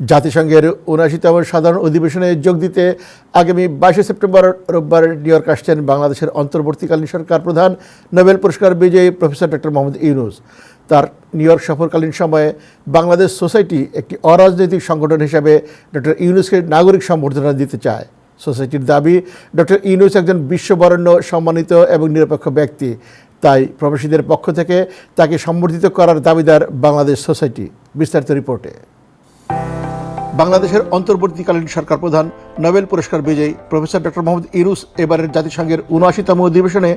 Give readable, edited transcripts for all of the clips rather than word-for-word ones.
জাতিসংঘের ৭৯তম সাধারণ অধিবেশনে যোগ দিতে আগামী ২২ সেপ্টেম্বর রোববার নিউ ইয়র্ক আসছেন বাংলাদেশের অন্তর্বর্তীকালীন সরকার প্রধান নোবেল পুরস্কার বিজয়ী প্রফেসর ডক্টর মোহাম্মদ ইউনূস। তার নিউ ইয়র্ক সফরকালীন সময়ে বাংলাদেশ সোসাইটি একটি অরাজনৈতিক সংগঠন হিসাবে ডক্টর ইউনূসকে নাগরিক সম্বর্ধনা দিতে চায়। সোসাইটির দাবি, ডক্টর ইউনূস একজন বিশ্ববরেণ্য সম্মানিত এবং নিরপেক্ষ ব্যক্তি, তাই প্রবাসীদের পক্ষ থেকে তাকে সম্বর্ধিত করার দাবিদার বাংলাদেশ সোসাইটি। বিস্তারিত রিপোর্টে। বাংলাদেশের অন্তর্বর্তীকালীন সরকার প্রধান নোবেল পুরস্কার বিজয়ী প্রফেসর ডক্টর মোহাম্মদ ইউনূস এবারের জাতিসংঘের ৭৯তম অধিবেশনে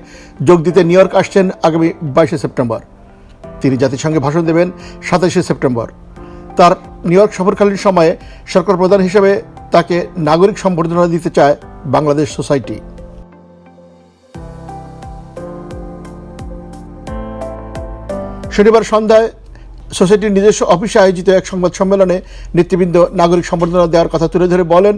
যোগ দিতে নিউ ইয়র্ক আসছেন আগামী ২২ সেপ্টেম্বর। তিনি জাতিসংঘে ভাষণ দেবেন ২৭ সেপ্টেম্বর। তার নিউ ইয়র্ক সফরকালীন সময়ে সরকার প্রধান হিসেবে তাকে নাগরিক সম্বর্ধনা দিতে চায় বাংলাদেশ সোসাইটি। শনিবার সন্ধ্যায় সোসাইটির নিজস্ব অফিসে আয়োজিত এক সংবাদ সম্মেলনে নেতৃবৃন্দ নাগরিক সম্বর্ধনা দেওয়ার কথা তুলে ধরে বলেন,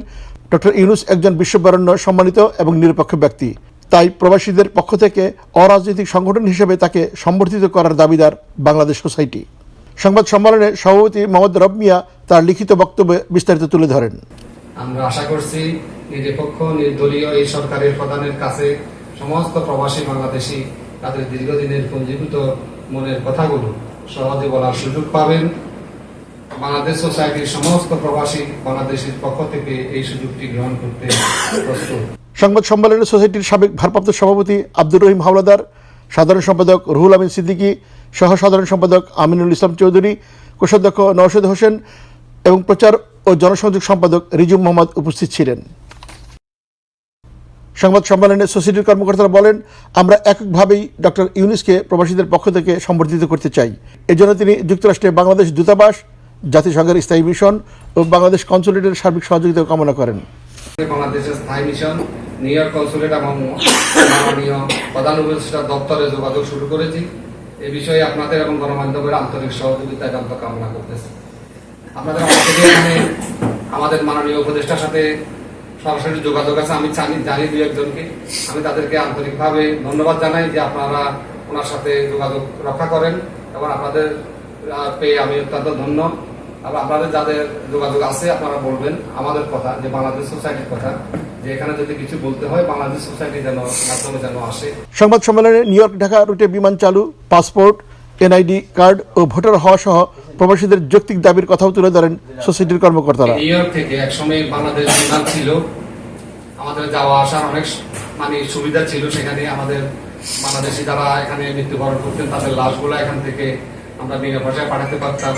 ডক্টর ইউনূস একজন বিশ্ববরেণ্য সম্মানিত এবং নিরপেক্ষ ব্যক্তি, তাই প্রবাসীদের পক্ষ থেকে অরাজনৈতিক সংগঠন হিসেবে তাকে সম্বর্ধিত করার দাবিদার বাংলাদেশ সোসাইটি। সংবাদ সম্মেলনে সভাপতি মোহাম্মদ রব মিয়া তার লিখিত বক্তব্যে বিস্তারিত তুলে ধরেন। আমরা আশা করছি নিরপেক্ষ নির্দলীয় এই সরকারের প্রধানের কাছে সমস্ত প্রবাসী বাংলাদেশি তাদের দীর্ঘদিনের পুঞ্জীভূত মনের কথাগুলো সহজে বলার সুযোগ পাবেন। বাংলাদেশ সোসাইটির সমস্ত প্রবাসী বাংলাদেশের পক্ষ থেকে এই সুযোগটি গ্রহণ করতে প্রস্তুত। সংবাদ সম্মেলনে সোসাইটির সাবেক ভারপ্রাপ্ত সভাপতি আব্দুর রহিম হাওলাদার, সাধারণ সম্পাদক রুহুল আমিন সিদ্দিকী, সহ সাধারণ সম্পাদক আমিনুল ইসলাম চৌধুরী, কোষাধ্যক্ষ নওশাদ হোসেন এবং প্রচার ও জনসংযোগ সম্পাদক রিজুম মোহাম্মদ উপস্থিত ছিলেন। সংবাদ সম্মেলনে সোসাইটির কর্মকর্তারা বলেন, আমরা এককভাবেই ডক্টর ইউনূসকে প্রবাসীদের পক্ষ থেকে সম্বর্ধিত করতে চাই। এজন্য তিনি যুক্তরাষ্ট্রে বাংলাদেশ দূতাবাস, জাতিসংঘের স্থায়ী মিশন ও বাংলাদেশ কনসুলেটের সার্বিক সহযোগিতা কামনা করেন। বাংলাদেশের স্থায়ী মিশন, নিউ ইয়র্ক কনসুলেট এবং মাননীয় প্রধান উপদেষ্টার দপ্তরে যোগাযোগ শুরু করেছি। এ বিষয়ে আপনাদের এবং গণমাধ্যমের আন্তরিক সহযোগিতা একান্ত কামনা করতেছি। আপনাদের এখানে আমাদের মাননীয় উপদেষ্টার সাথে সরাসরি যোগাযোগ আছে, আমি জানি দুই একজনকে। আমি তাদেরকে আন্তরিকভাবে ধন্যবাদ জানাই যে আপনারা ওনার সাথে যোগাযোগ রক্ষা করেন এবং আপনাদের পেয়ে আমি অত্যন্ত ধন্য। আপনাদের যাদের যোগাযোগ আছে আপনারা বলবেন আমাদের কথা, যে বাংলাদেশ সোসাইটির কথা, যে এখানে যদি কিছু বলতে হয় বাংলাদেশ সোসাইটি যেন মাধ্যমে যেন আসে। সংবাদ সম্মেলনে নিউ ইয়র্ক ঢাকা রুটে বিমান চালু, পাসপোর্ট, এনআইডি কার্ড ও ভোটার হওয়া সহ প্রবাসীদের যৌক্তিক দাবির কথাও তুলে ধরেন সোসাইটির কর্মকর্তারা। নিউ ইয়র্ক থেকে একসময় বাংলাদেশ বিমান ছিল, আমাদের যাওয়া আসার অনেক সুবিধা ছিল। সেখানে আমাদের বাংলাদেশি যারা এখানে মৃত্যুবরণ করতেন তাদের লাশগুলো এখান থেকে আমরা বিনা পয়সায় পাঠাতে পারতাম।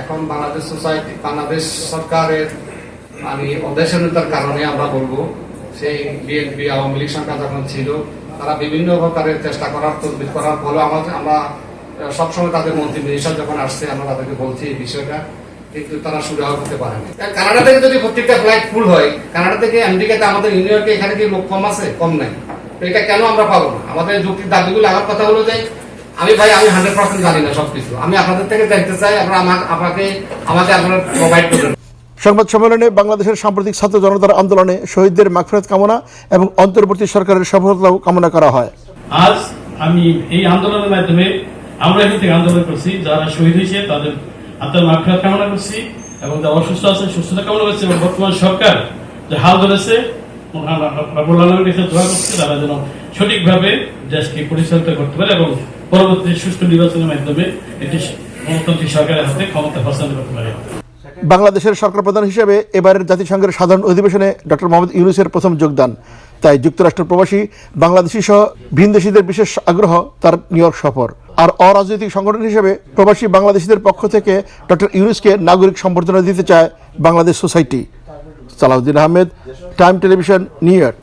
এখন বাংলাদেশ সোসাইটি, বাংলাদেশ সরকারের অদেশনীয়তার কারণে আমরা বলবো, সেই বিএনপি আওয়ামী লীগ সরকার যখন ছিল তারা বিভিন্ন প্রকারের চেষ্টা করার তদবির করার ফলে আমরা সবসময় তাদের মন্ত্রী মিনিস্টার যখন আসছে আমরা তাদেরকে বলছি এই বিষয়টা, কিন্তু তারা সুরাহ করতে পারেনি। কানাডা থেকে যদি প্রত্যেকটা ফ্লাইট ফুল হয়, কানাডা থেকে আমেরিকাতে আমাদের নিউ ইয়র্কে এখানে কি লোক কম আছে? কম নাই। তো এটা কেন আমরা পাবো না? আমাদের যৌক্তিক দাবিগুলো আমার কথা হলো যে আমি 100% জানি না সবকিছু। আমি আপনাদের থেকে দেখতে চাই, আমাকে আপনারা প্রোভাইড করবেন। সংবাদ সম্মেলনে বাংলাদেশের সাম্প্রতিক ছাত্র জনতার আন্দোলনে শহীদদের মাগফিরাত কামনা এবং অন্তর্বর্তী সরকারের সফলতাও কামনা করা হয়। আজ আমি এই আন্দোলনের মাধ্যমে আমরা এখান থেকে আন্দোলন করছি, যারা শহীদ হয়েছে তাদের আত্মার মাগফিরাত কামনা করছি এবং যারা অসুস্থ আছে সুস্থতা কামনা করছি এবং বর্তমান সরকার যে হাল ধরেছে দোয়া করছে তারা যেন সঠিকভাবে দেশকে পরিচালিত করতে পারে এবং পরবর্তী সুষ্ঠু নির্বাচনের মাধ্যমে একটি গণতান্ত্রিক সরকারের হাতে ক্ষমতা হস্তান্তর করতে পারে। বাংলাদেশের সরকার প্রধান হিসেবে এবারের জাতিসংঘের সাধারণ অধিবেশনে ডক্টর মোহাম্মদ ইউনূসের প্রথম যোগদান, তাই যুক্তরাষ্ট্র প্রবাসী বাংলাদেশি সহ ভিনদেশীদের বিশেষ আগ্রহ তার নিউ ইয়র্ক সফর। আর অরাজনৈতিক সংগঠন হিসেবে প্রবাসী বাংলাদেশিদের পক্ষ থেকে ডক্টর ইউনূসকে নাগরিক সম্বর্ধনা দিতে চায় Bangladesh society. Salauddin Ahmed, Time Television, New York.